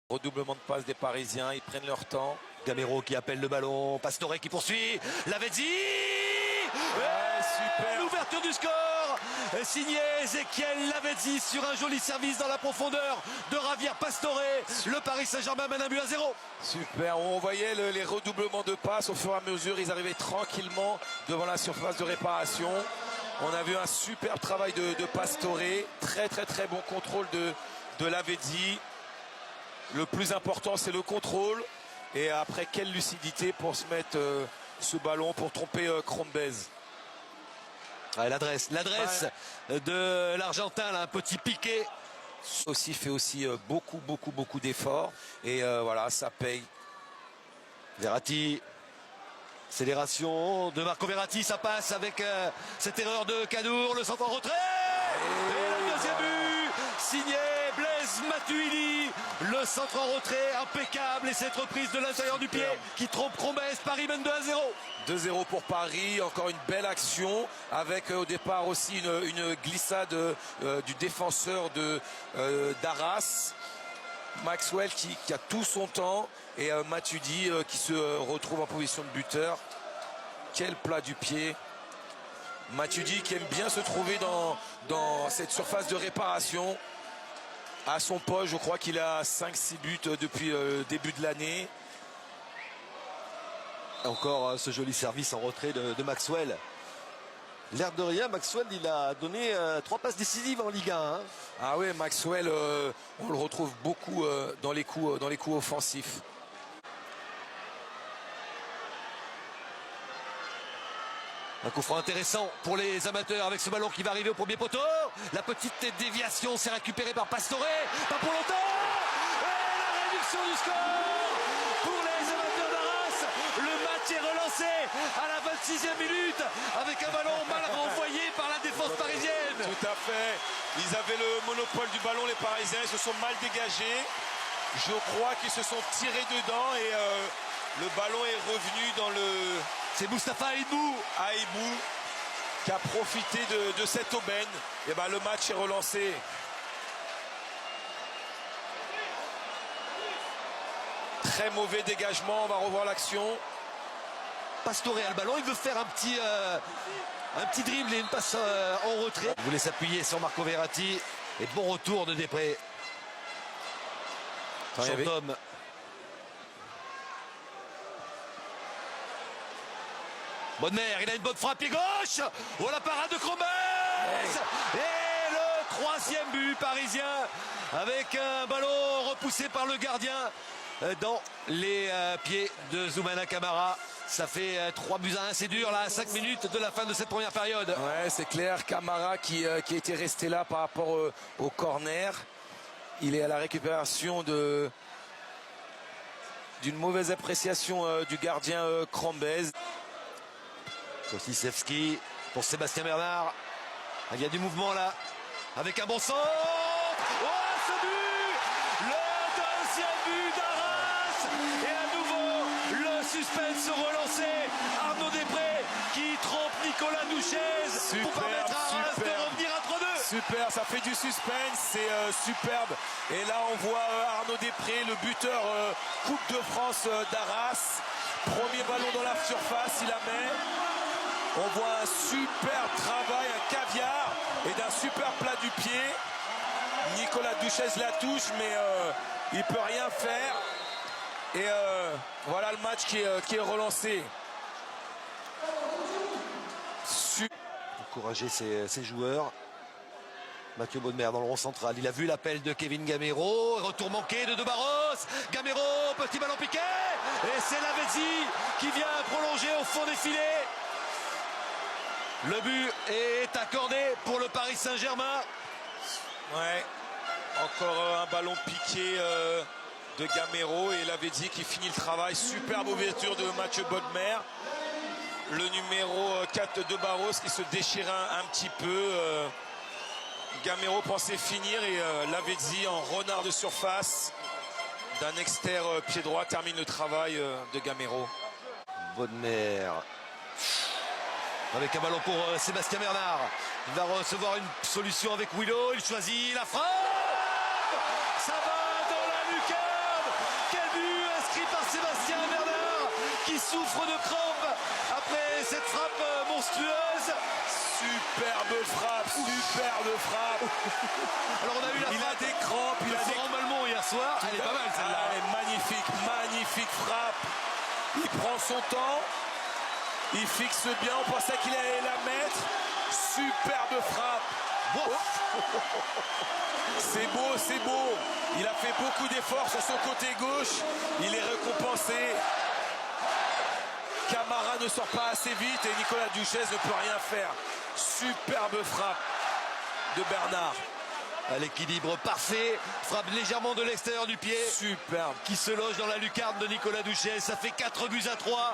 Redoublement de passe des Parisiens, ils prennent leur temps. Gamero qui appelle le ballon, Pastore qui poursuit, Lavezzi, super. L'ouverture du score, signé Ezequiel Lavezzi sur un joli service dans la profondeur de Javier Pastore. Le Paris Saint-Germain mène un but à 0. Super, on voyait les redoublements de passes au fur et à mesure, ils arrivaient tranquillement devant la surface de réparation. On a vu un super travail de Pastore, très bon contrôle de Lavezzi. Le plus important, c'est le contrôle. Et après, quelle lucidité pour se mettre ce ballon, pour tromper Crombez. Ouais, l'adresse de l'Argentin, là, un petit piqué. Aussi fait aussi beaucoup d'efforts. Et voilà, ça paye. Verratti. Accélération de Marco Verratti, ça passe avec cette erreur de Cadour, le centre en retrait. Et le deuxième but, signé Blaise Matuidi, le centre en retrait impeccable et cette reprise de l'intérieur du pied qui trompe Crombez. Paris mène 2-0. 2-0 pour Paris, encore une belle action avec au départ aussi une glissade du défenseur d'Arras. Maxwell qui a tout son temps et Matuidi qui se retrouve en position de buteur. Quel plat du pied. Matuidi qui aime bien se trouver dans cette surface de réparation. À son poste, je crois qu'il a 5-6 buts depuis le début de l'année. Encore ce joli service en retrait de Maxwell. L'air de rien, Maxwell, il a donné 3 passes décisives en Ligue 1. Hein. Ah oui, Maxwell, on le retrouve beaucoup dans les coups offensifs. Un coup franc intéressant pour les amateurs avec ce ballon qui va arriver au premier poteau. La petite déviation, c'est récupéré par Pastore. Pas pour longtemps. Et la réduction du score pour les amateurs d'Arras. Le match est relancé à la 26e minute avec un ballon mal renvoyé par la défense parisienne. Tout à fait. Ils avaient le monopole du ballon, les Parisiens. Ils se sont mal dégagés. Je crois qu'ils se sont tirés dedans et le ballon est revenu dans le... C'est Moustapha Aïbou qui a profité de cette aubaine. Et ben le match est relancé. Très mauvais dégagement, on va revoir l'action. Pastore a le ballon, il veut faire un petit dribble et une passe en retrait. Il voulait s'appuyer sur Marco Verratti. Et bon retour de Després. Chantôme. Bodmer, il a une bonne frappe pied gauche. Oh, la parade de Crombez. Et le 3e but parisien avec un ballon repoussé par le gardien dans les pieds de Zoumana Camara. Ça fait 3 buts à 1, c'est dur là, à 5 minutes de la fin de cette première période. Ouais, c'est clair, Camara qui était resté là par rapport au corner. Il est à la récupération d'une mauvaise appréciation du gardien Crombez. Kostisevski pour Sébastien Bernard. Il y a du mouvement là, avec un bon centre. Oh, ce but! Le 2e but d'Arras. Et à nouveau, le suspense relancé. Arnaud Després qui trompe Nicolas Douchez pour permettre à Arras de revenir à 3-2. Super, ça fait du suspense, c'est superbe. Et là, on voit Arnaud Després, le buteur Coupe de France d'Arras. Premier ballon dans la surface, il la met. On voit un super travail, un caviar et d'un super plat du pied. Nicolas Douchez la touche, mais il ne peut rien faire. Et voilà le match qui est relancé. Encourager ses joueurs. Mathieu Bodmer dans le rond central. Il a vu l'appel de Kevin Gamero. Retour manqué de Barros. Gamero, petit ballon piqué. Et c'est Lavezzi qui vient prolonger au fond des filets. Le but est accordé pour le Paris Saint-Germain. Ouais, encore un ballon piqué de Gamero et Lavezzi qui finit le travail. Superbe ouverture de Mathieu Bodmer. Le numéro 4 de Barros qui se déchire un petit peu. Gamero pensait finir et Lavezzi en renard de surface d'un extérieur pied droit termine le travail de Gamero. Bodmer. Avec un ballon pour Sébastien Bernard. Il va recevoir une solution avec Willow. Il choisit la frappe. Ça va dans la lucarne. qui souffre de crampes après cette frappe monstrueuse. Superbe frappe, superbe frappe. Alors on a eu la Il frappe a des crampes, il de a des Florent Malmont hier soir. Elle est pas mal celle-là. elle est magnifique, magnifique frappe. Il prend son temps, il fixe bien, on pensait qu'il allait la mettre. Superbe frappe. C'est beau, c'est beau. Il a fait beaucoup d'efforts sur son côté gauche. Il est récompensé. Camara ne sort pas assez vite et Nicolas Duchesne ne peut rien faire. Superbe frappe de Bernard. À l'équilibre parfait, frappe légèrement de l'extérieur du pied. Superbe. Qui se loge dans la lucarne de Nicolas Duchesne. Ça fait 4 buts à 3.